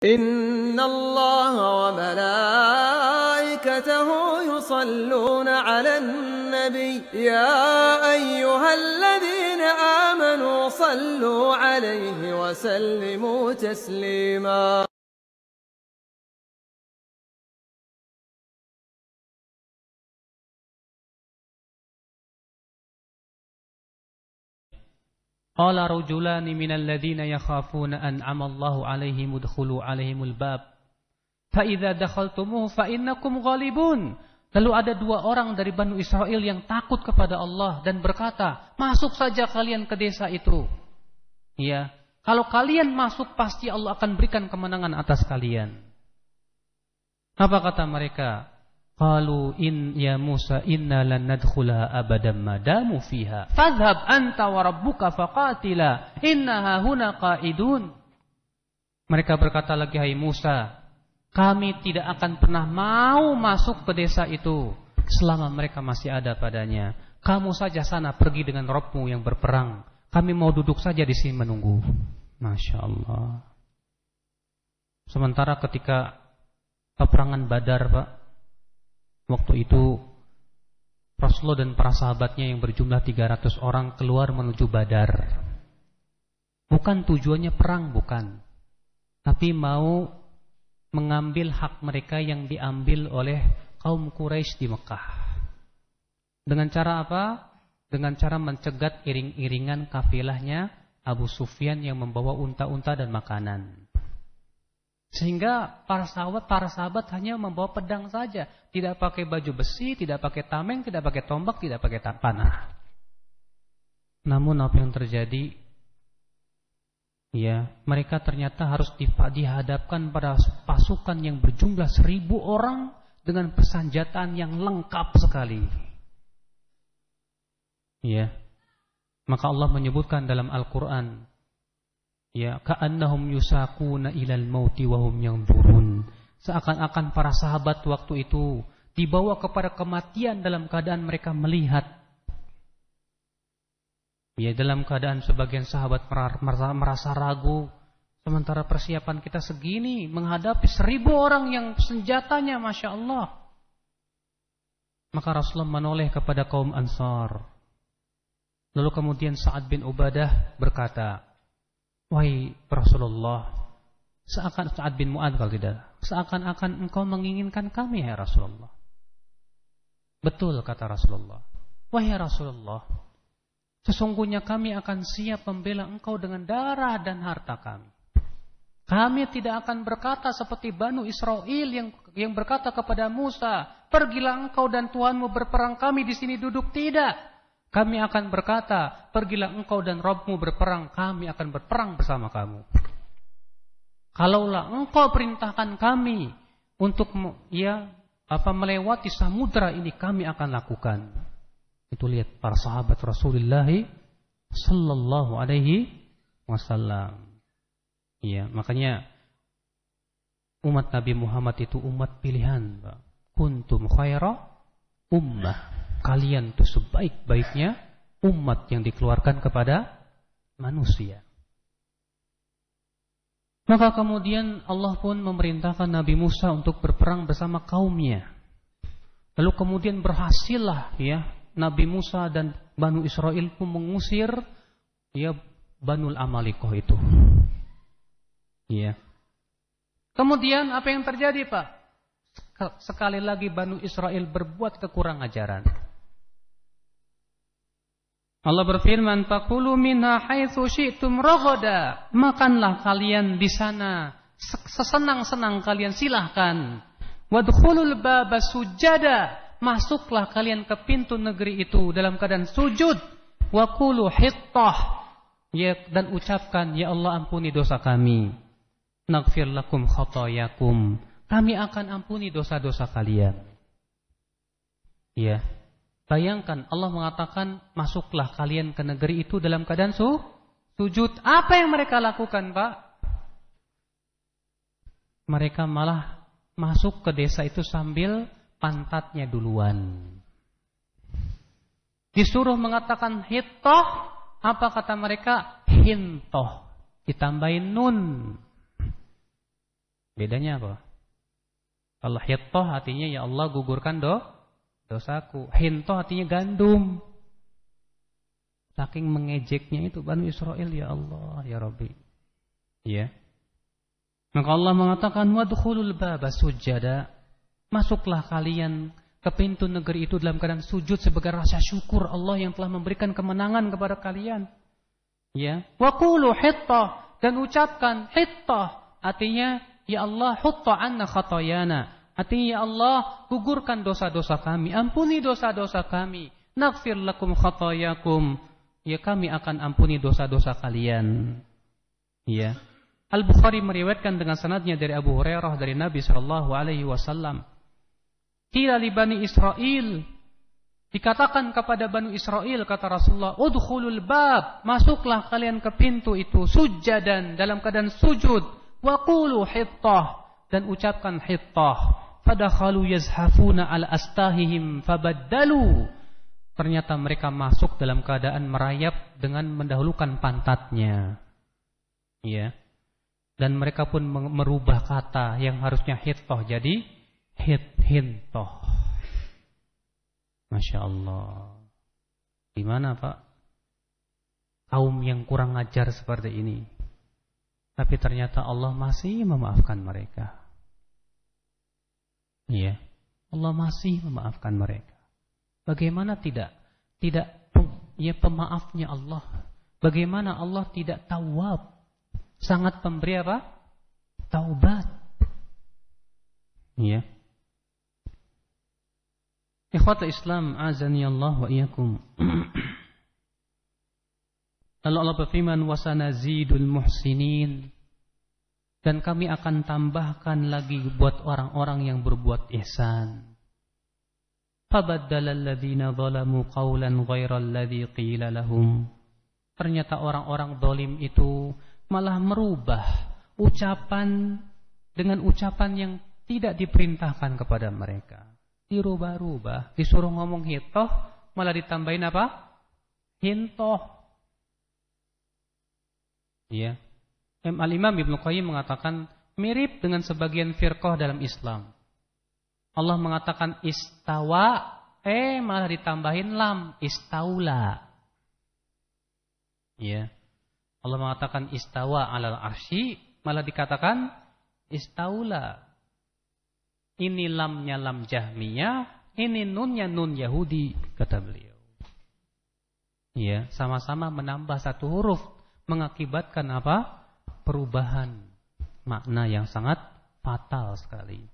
إن الله وملائكته يصلون على النبي يا أيها الذين آمنوا صلوا عليه وسلموا تسليما. Qala rajulani minal ladzina yakhafuna an'ama Allahu 'alaihim udkhulu 'alaihimul bab fa idza dakhaltumuhu fa innakum ghalibun. Lalu ada dua orang dari Banu Israel yang takut kepada Allah dan berkata, "Masuk saja kalian ke desa itu." Ya, kalau kalian masuk pasti Allah akan berikan kemenangan atas kalian. Apa kata mereka? Qalu in ya Musa inna lan nadkhulaha abadan madamu fiha fadhhab anta wa rabbuka faqatila innaha huna qa'idun. Mereka berkata lagi, hai Musa, kami tidak akan pernah mau masuk ke desa itu selama mereka masih ada padanya. Kamu saja sana pergi dengan Rabbmu yang berperang. Kami mau duduk saja di sini menunggu. Masya Allah. Sementara ketika peperangan Badar, Pak, waktu itu Rasulullah dan para sahabatnya yang berjumlah 300 orang keluar menuju Badar. Bukan tujuannya perang, bukan. Tapi mau mengambil hak mereka yang diambil oleh kaum Quraisy di Mekah. Dengan cara apa? Dengan cara mencegat iring-iringan kafilahnya Abu Sufyan yang membawa unta-unta dan makanan. Sehingga para sahabat hanya membawa pedang saja, tidak pakai baju besi, tidak pakai tameng, tidak pakai tombak, tidak pakai panah. Namun apa yang terjadi? Ya, mereka ternyata harus dihadapkan pada pasukan yang berjumlah 1000 orang dengan persenjataan yang lengkap sekali. Ya, maka Allah menyebutkan dalam Al-Quran, ya, ka'annahum yusaquna ilal mauti wa hum yanzurun. Seakan-akan para sahabat waktu itu dibawa kepada kematian dalam keadaan mereka melihat. Ya, dalam keadaan sebagian sahabat merasa ragu, sementara persiapan kita segini menghadapi 1000 orang yang senjatanya Masya Allah. Maka Rasulullah menoleh kepada kaum Ansar. Lalu kemudian Sa'ad bin Ubadah berkata, wahai Rasulullah, Sa'ad bin Mu'adz kalau tidak, seakan-akan engkau menginginkan kami, ya Rasulullah. Betul, kata Rasulullah. Wahai Rasulullah, sesungguhnya kami akan siap membela engkau dengan darah dan harta kami. Kami tidak akan berkata seperti Banu Israel yang berkata kepada Musa, pergilah engkau dan Tuhanmu berperang, kami di sini duduk. Tidak. Kami akan berkata, pergilah engkau dan Rabbmu berperang, kami akan berperang bersama kamu. Kalaulah engkau perintahkan kami untuk melewati samudra ini, kami akan lakukan. Itu lihat para sahabat Rasulullah sallallahu alaihi wasallam. Ya, makanya umat Nabi Muhammad itu umat pilihan. Kuntum khaira ummah. Kalian itu sebaik-baiknya umat yang dikeluarkan kepada manusia. Maka kemudian Allah pun memerintahkan Nabi Musa untuk berperang bersama kaumnya. Lalu kemudian berhasillah ya Nabi Musa dan Banu Israel pun mengusir ya Banul Amalikoh itu. Ya. Kemudian apa yang terjadi, Pak? Sekali lagi Banu Israel berbuat kekurang ajaran. Allah berfirman, "Fakulu minha haitsu syi'tum raghada." Makanlah kalian di sana sesenang-senang kalian, silahkan. Wadkhulul baba sujada. Masuklah kalian ke pintu negeri itu dalam keadaan sujud. Wa qulu hittah. Ya, dan ucapkan, ya Allah ampuni dosa kami. Naghfir lakum khatayakum. Kami akan ampuni dosa-dosa kalian. Ya. Bayangkan Allah mengatakan masuklah kalian ke negeri itu dalam keadaan sujud. Apa yang mereka lakukan, Pak? Mereka malah masuk ke desa itu sambil pantatnya duluan. Disuruh mengatakan hittoh, apa kata mereka? Hintoh. Ditambahin nun. Bedanya apa? Kalau hittah artinya ya Allah gugurkan dosaku. Hintoh artinya gandum. Saking mengejeknya itu Bani Israel, ya Allah, ya Rabbi. Ya. Maka Allah mengatakan wadkhulul baba sujada. Masuklah kalian ke pintu negeri itu dalam keadaan sujud sebagai rasa syukur Allah yang telah memberikan kemenangan kepada kalian. Ya. Wa qulu hittah, dan ucapkan hittah artinya ya Allah hutta anna khatayana. Artinya ya Allah gugurkan dosa-dosa kami, ampuni dosa-dosa kami. Naghfir lakum khatayakum. Ya kami akan ampuni dosa-dosa kalian. Ya. Al-Bukhari meriwayatkan dengan sanadnya dari Abu Hurairah dari Nabi sallallahu alaihi wasallam. Qila li Bani Israil, dikatakan kepada Bani Israil kata Rasulullah, udkhulul bab, masuklah kalian ke pintu itu sujadan dalam keadaan sujud, wa qulu hittah, dan ucapkan hittah. Fadakhalu yazhafuna ala astahihim fabaddalu. Ternyata mereka masuk dalam keadaan merayap dengan mendahulukan pantatnya. Ya. Dan mereka pun merubah kata yang harusnya hittah jadi hintoh. Masya Allah. Gimana Pak? Kaum yang kurang ajar seperti ini. Tapi ternyata Allah masih memaafkan mereka. Iya. Allah masih memaafkan mereka. Bagaimana tidak ya pemaafnya Allah. Bagaimana Allah tidak tawwab. Sangat pemberi apa? Taubat. Iya. Ikhwatul Islam azani Allah wa iyyakum. Lalu Allah berfirman wasanazidul muhsinin, dan kami akan tambahkan lagi buat orang-orang yang berbuat ihsan. Fabaddala alladziina zalamu qawlan ghairal ladzi qila lahum. Ternyata orang-orang zalim itu malah merubah ucapan dengan ucapan yang tidak diperintahkan kepada mereka. Dirubah-rubah, disuruh ngomong hittah, malah ditambahin apa? Hintoh. Ya. Al-Imam Ibnu Qayyim mengatakan mirip dengan sebagian firqah dalam Islam. Allah mengatakan istawa, malah ditambahin lam, istaula. Ya. Allah mengatakan istawa 'alal arsy, malah dikatakan istaula. Ini lamnya lam Jahmiyah, ini nunnya nun Yahudi, kata beliau. Ya, sama-sama menambah satu huruf mengakibatkan apa? Perubahan makna yang sangat fatal sekali.